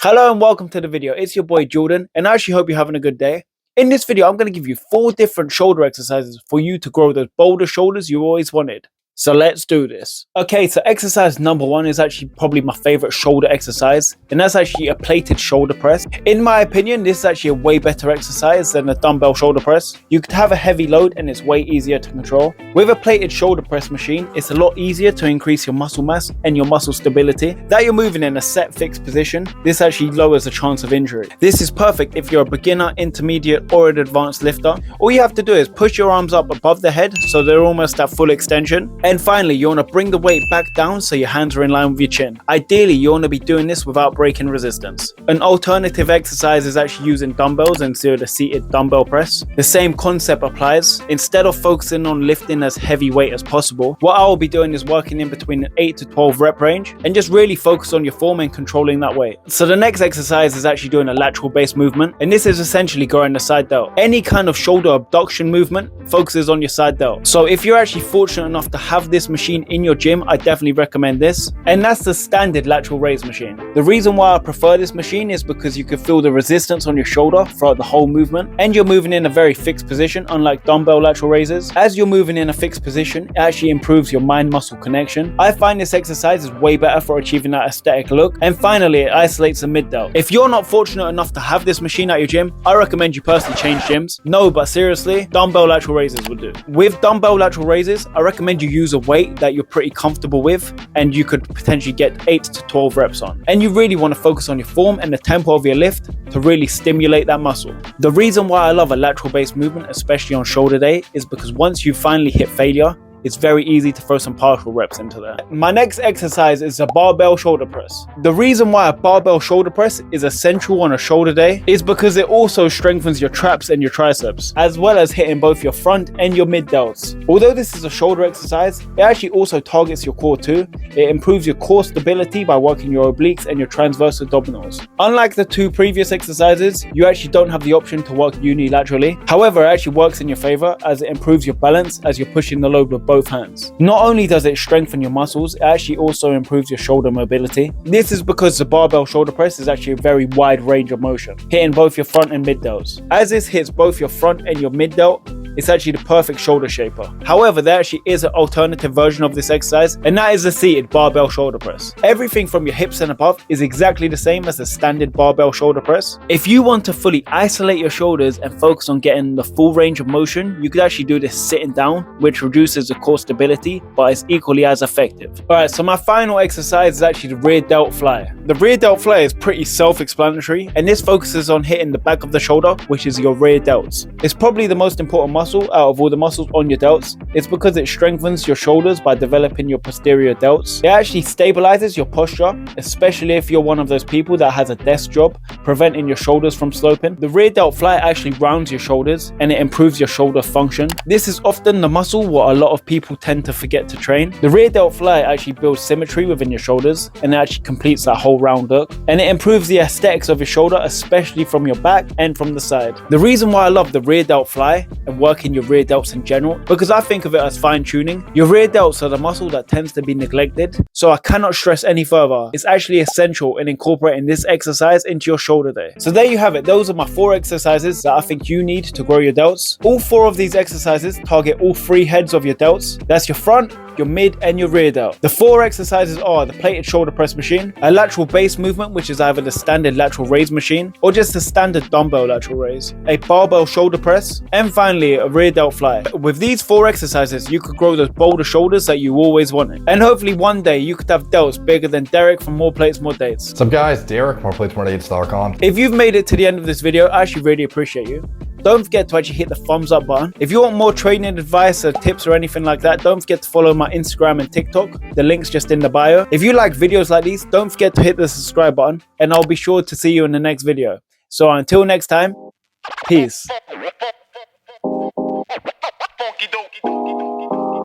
Hello and welcome to the video. It's your boy Jordan and I actually hope you're having a good day. In this video, I'm going to give you 4 different shoulder exercises for you to grow those bolder shoulders you always wanted. So let's do this. Okay, so exercise number 1 is actually probably my favorite shoulder exercise, and that's actually a plated shoulder press. In my opinion, this is actually a way better exercise than a dumbbell shoulder press. You could have a heavy load and it's way easier to control. With a plated shoulder press machine, it's a lot easier to increase your muscle mass and your muscle stability. That you're moving in a set fixed position, this actually lowers the chance of injury. This is perfect if you're a beginner, intermediate or an advanced lifter. All you have to do is push your arms up above the head so they're almost at full extension. And finally, you want to bring the weight back down so your hands are in line with your chin. Ideally, you want to be doing this without breaking resistance. An alternative exercise is actually using dumbbells instead of the seated dumbbell press. The same concept applies. Instead of focusing on lifting as heavy weight as possible, what I will be doing is working in between an 8 to 12 rep range and just really focus on your form and controlling that weight. So the next exercise is actually doing a lateral base movement, and this is essentially growing the side delt. Any kind of shoulder abduction movement focuses on your side delt. So if you're actually fortunate enough to have this machine in your gym, I definitely recommend this, and that's the standard lateral raise machine. The reason why I prefer this machine is because you can feel the resistance on your shoulder throughout the whole movement, and you're moving in a very fixed position, unlike dumbbell lateral raises. As you're moving in a fixed position, it actually improves your mind-muscle connection. I find this exercise is way better for achieving that aesthetic look. And finally, it isolates the mid delt. If you're not fortunate enough to have this machine at your gym, I recommend you personally change gyms. No, but seriously, dumbbell lateral raises will do. With dumbbell lateral raises, I recommend you use a weight that you're pretty comfortable with and you could potentially get 8 to 12 reps on. And you really want to focus on your form and the tempo of your lift to really stimulate that muscle. The reason why I love a lateral based movement, especially on shoulder day, is because once you finally hit failure, it's very easy to throw some partial reps into there. My next exercise is a barbell shoulder press. The reason why a barbell shoulder press is essential on a shoulder day is because it also strengthens your traps and your triceps, as well as hitting both your front and your mid delts. Although this is a shoulder exercise, it actually also targets your core too. It improves your core stability by working your obliques and your transverse abdominals. Unlike the 2 previous exercises, you actually don't have the option to work unilaterally. However, it actually works in your favor as it improves your balance as you're pushing the load with both hands. Not only does it strengthen your muscles, it actually also improves your shoulder mobility. This is because the barbell shoulder press is actually a very wide range of motion, hitting both your front and mid delts. As this hits both your front and your mid delt, it's actually the perfect shoulder shaper. However, there actually is an alternative version of this exercise, and that is the seated barbell shoulder press. Everything from your hips and above is exactly the same as the standard barbell shoulder press. If you want to fully isolate your shoulders and focus on getting the full range of motion, you could actually do this sitting down, which reduces the core stability, but is equally as effective. Alright, so my final exercise is actually the rear delt fly. The rear delt fly is pretty self-explanatory, and this focuses on hitting the back of the shoulder, which is your rear delts. It's probably the most important muscle out of all the muscles on your delts. It's because it strengthens your shoulders by developing your posterior delts. It actually stabilizes your posture, especially if you're one of those people that has a desk job, preventing your shoulders from sloping. The rear delt fly actually rounds your shoulders and it improves your shoulder function. This is often the muscle what a lot of people tend to forget to train. The rear delt fly actually builds symmetry within your shoulders and it actually completes that whole round look, and it improves the aesthetics of your shoulder, especially from your back and from the side. The reason why I love the rear delt fly and working your rear delts in general, because I think of it as fine tuning. Your rear delts are the muscle that tends to be neglected, so I cannot stress any further. It's actually essential in incorporating this exercise into your shoulder day. So there you have it. Those are my 4 exercises that I think you need to grow your delts. All 4 of these exercises target all 3 heads of your delts. That's your front, your mid and your rear delt. The 4 exercises are the plated shoulder press machine, a lateral base movement, which is either the standard lateral raise machine or just the standard dumbbell lateral raise, a barbell shoulder press, and finally a rear delt fly. With these 4 exercises, you could grow those bolder shoulders that you always wanted, and hopefully one day you could have delts bigger than Derek from More Plates More Dates. What's up guys, Derek, moreplates.com. If you've made it to the end of this video, I actually really appreciate you. Don't forget to actually hit the thumbs up button. If you want more training advice or tips or anything like that, don't forget to follow my Instagram and TikTok. The link's just in the bio. If you like videos like these, don't forget to hit the subscribe button, and I'll be sure to see you in the next video. So until next time, peace.